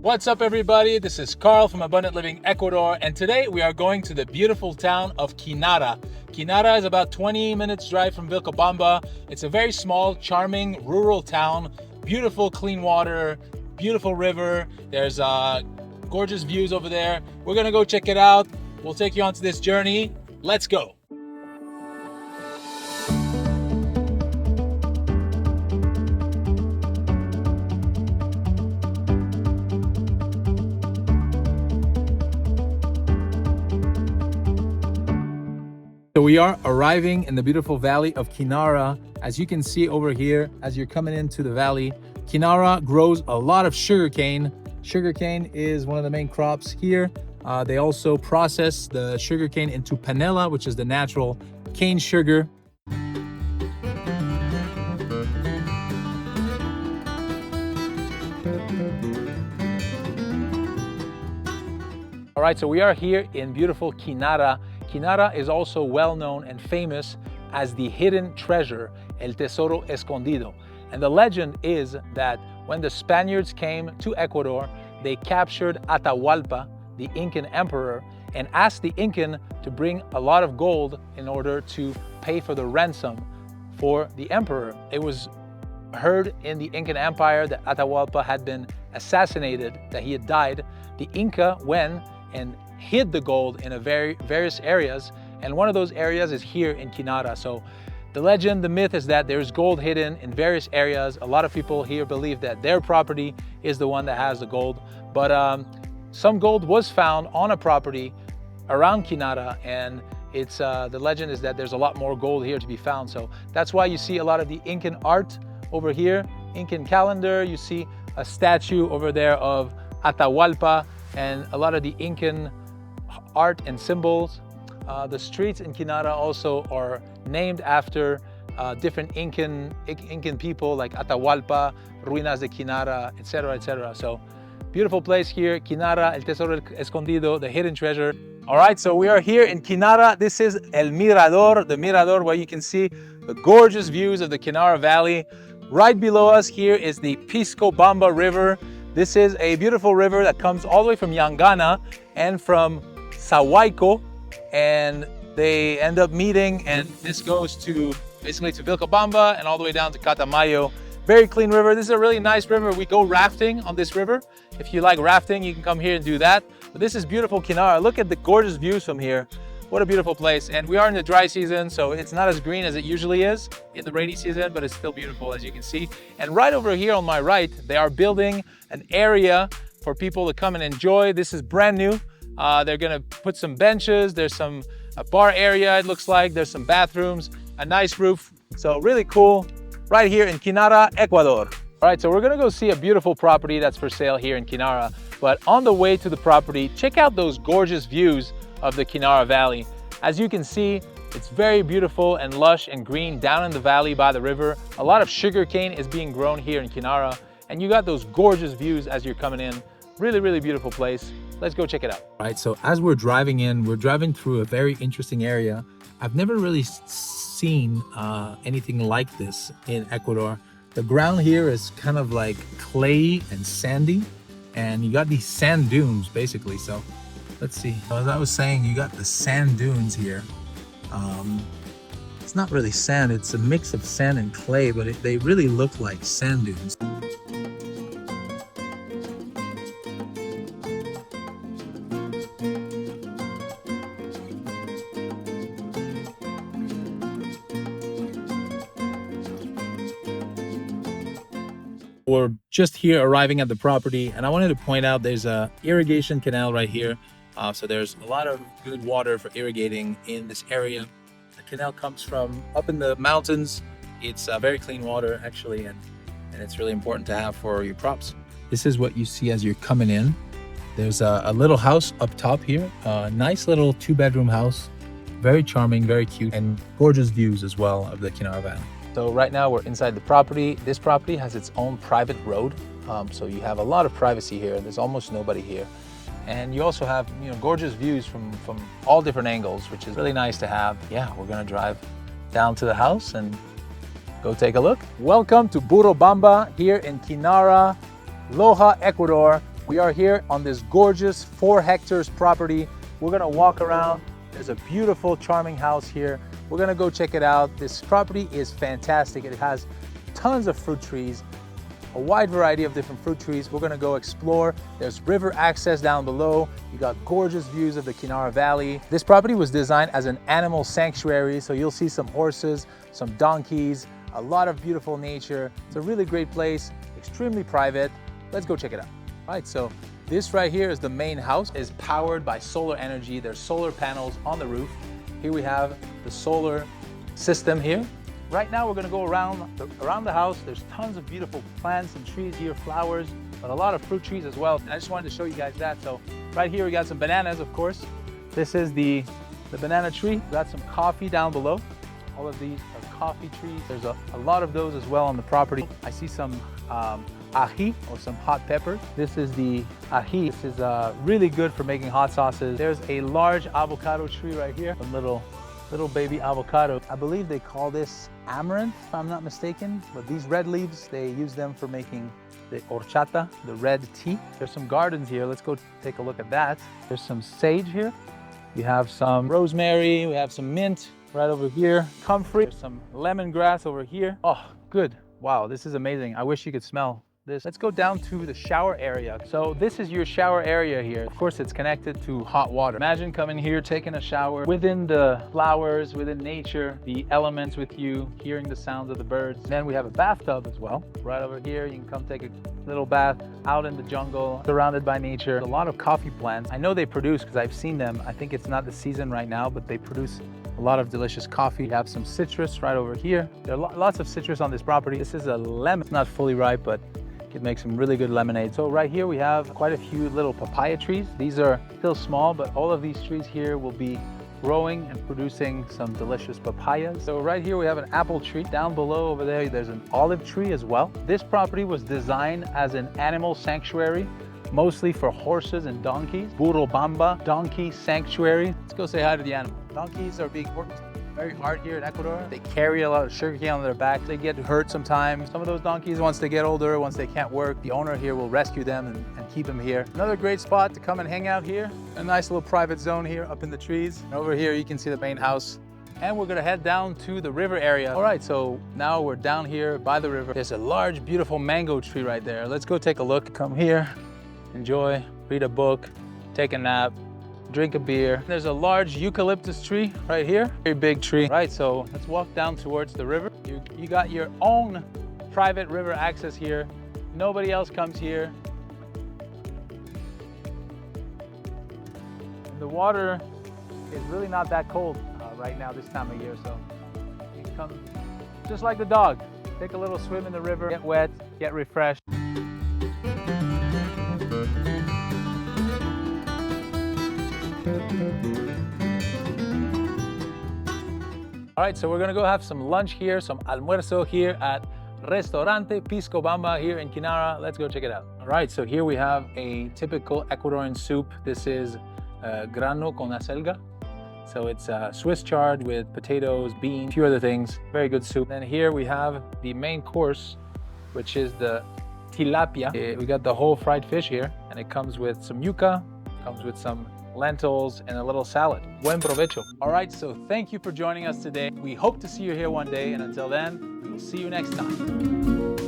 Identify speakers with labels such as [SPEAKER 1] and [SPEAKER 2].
[SPEAKER 1] What's up everybody? This is Carl from Abundant Living Ecuador, and today we are going to the beautiful town of Quinara. Quinara is about 20 minutes drive from Vilcabamba. It's a very small, charming, rural town. Beautiful clean water, beautiful river. There's gorgeous views over there. We're gonna go check it out. We'll take you onto this journey. Let's go. So we are arriving in the beautiful valley of Quinara. As you can see over here, as you're coming into the valley, Quinara grows a lot of sugarcane. Sugarcane is one of the main crops here. They also process the sugarcane into panela, which is the natural cane sugar. All right, so we are here in beautiful Quinara. Quinara is also well known and famous as the hidden treasure, el tesoro escondido. And the legend is that when the Spaniards came to Ecuador, they captured Atawalpa, the Incan emperor, and asked the Incan to bring a lot of gold in order to pay for the ransom for the emperor. It was heard in the Incan Empire that Atahualpa had been assassinated, that he had died. The Inca went and hid the gold in various areas, and one of those areas is here in Quinara. So the legend, the myth is that there's gold hidden in various areas. A lot of people here believe that their property is the one that has the gold, but some gold was found on a property around Quinara, and it's the legend is that there's a lot more gold here to be found. So that's why you see a lot of the Incan art over here, Incan calendar. You see a statue over there of Atahualpa and a lot of the Incan art and symbols. The streets in Quinara also are named after different Incan people like Atahualpa, Ruinas de Quinara, etc., etc. So beautiful place here, Quinara, el tesoro escondido, the hidden treasure. All right, so we are here in Quinara. This is el Mirador, the Mirador, where you can see the gorgeous views of the Quinara Valley. Right below us here is the Pisco Bamba River. This is a beautiful river that comes all the way from Yangana and from Sahuayco, and they end up meeting, and this goes to basically to Vilcabamba and all the way down to Catamayo. Very clean river. This is a really nice river. We go rafting on this river. If you like rafting, you can come here and do that. But this is beautiful Quinara. Look at the gorgeous views from here. What a beautiful place. And we are in the dry season, so it's not as green as it usually is in the rainy season, but it's still beautiful, as you can see. And right over here on my right, they are building an area for people to come and enjoy. This is brand new. They're gonna put some benches. There's a bar area, it looks like. There's some bathrooms, a nice roof. So really cool, right here in Quinara, Ecuador. All right, so we're gonna go see a beautiful property that's for sale here in Quinara. But on the way to the property, check out those gorgeous views of the Quinara Valley. As you can see, it's very beautiful and lush and green down in the valley by the river. A lot of sugarcane is being grown here in Quinara, and you got those gorgeous views as you're coming in. Really, really beautiful place. Let's go check it out. All right, so as we're driving in, we're driving through a very interesting area. I've never really seen anything like this in Ecuador. The ground here is kind of like clay and sandy, and you got these sand dunes basically. So let's see. As I was saying, you got the sand dunes here. It's not really sand, it's a mix of sand and clay, but they really look like sand dunes. We're just here arriving at the property, and I wanted to point out there's a irrigation canal right here. So there's a lot of good water for irrigating in this area. The canal comes from up in the mountains. It's very clean water actually, and it's really important to have for your crops. This is what you see as you're coming in. There's a little house up top here, a nice little 2-bedroom house. Very charming, very cute, and gorgeous views as well of the Quinara Valley. So right now we're inside the property. This property has its own private road. So you have a lot of privacy here. There's almost nobody here. And you also have, gorgeous views from all different angles, which is really nice to have. Yeah, we're gonna drive down to the house and go take a look. Welcome to Vilcabamba here in Quinara, Loja, Ecuador. We are here on this gorgeous 4 hectares property. We're gonna walk around. There's a beautiful, charming house here. We're gonna go check it out. This property is fantastic. It has tons of fruit trees, a wide variety of different fruit trees. We're gonna go explore. There's river access down below. You got gorgeous views of the Quinara Valley. This property was designed as an animal sanctuary, so you'll see some horses, some donkeys, a lot of beautiful nature. It's a really great place, extremely private. Let's go check it out. All right, so this right here is the main house. It's powered by solar energy. There's solar panels on the roof. Here we have the solar system here. Right now we're gonna go around the house. There's tons of beautiful plants and trees here, flowers, but a lot of fruit trees as well. And I just wanted to show you guys that. So right here we got some bananas, of course. This is the banana tree. We got some coffee down below. All of these are coffee trees. There's a lot of those as well on the property. I see some ají or some hot peppers. This is the ají. This is really good for making hot sauces. There's a large avocado tree right here. Some little baby avocado. I believe they call this amaranth, if I'm not mistaken. But these red leaves, they use them for making the horchata, the red tea. There's some gardens here. Let's go take a look at that. There's some sage here. We have some rosemary. We have some mint right over here. Comfrey. There's some lemongrass over here. Oh, good. Wow, this is amazing. I wish you could smell this. Let's go down to the shower area. So this is your shower area here. Of course, it's connected to hot water. Imagine coming here, taking a shower within the flowers, within nature, the elements with you, hearing the sounds of the birds. Then we have a bathtub as well. Right over here, you can come take a little bath out in the jungle, surrounded by nature. A lot of coffee plants. I know they produce because I've seen them. I think it's not the season right now, but they produce a lot of delicious coffee. We have some citrus right over here. There are lots of citrus on this property. This is a lemon. It's not fully ripe, but it makes some really good lemonade. So right here we have quite a few little papaya trees. These are still small, but all of these trees here will be growing and producing some delicious papayas. So right here we have an apple tree. Down below over there, there's an olive tree as well. This property was designed as an animal sanctuary, mostly for horses and donkeys. Vilcabamba Donkey Sanctuary. Let's go say hi to the animal. Donkeys are being worked very hard here in Ecuador. They carry a lot of sugarcane on their back. They get hurt sometimes. Some of those donkeys, once they get older, once they can't work, the owner here will rescue them and keep them here. Another great spot to come and hang out here. A nice little private zone here up in the trees. And over here you can see the main house. And we're gonna head down to the river area. All right, so now we're down here by the river. There's a large, beautiful mango tree right there. Let's go take a look. Come here, enjoy, read a book, take a nap, drink a beer. There's a large eucalyptus tree right here, very big tree. Right, so let's walk down towards the river. You got your own private river access here. Nobody else comes here. The water is really not that cold right now this time of year, so you can come just like the dog. Take a little swim in the river, get wet, get refreshed. All right, so we're gonna go have some lunch here, some almuerzo here at Restaurante Pisco Bamba here in Quinara. Let's go check it out. All right, so here we have a typical Ecuadorian soup. This is grano con acelga. So it's Swiss chard with potatoes, beans, a few other things. Very good soup. Then here we have the main course, which is the tilapia. We got the whole fried fish here, and it comes with some yuca, comes with some lentils, and a little salad. Buen provecho. All right, so thank you for joining us today. We hope to see you here one day, and until then, we will see you next time.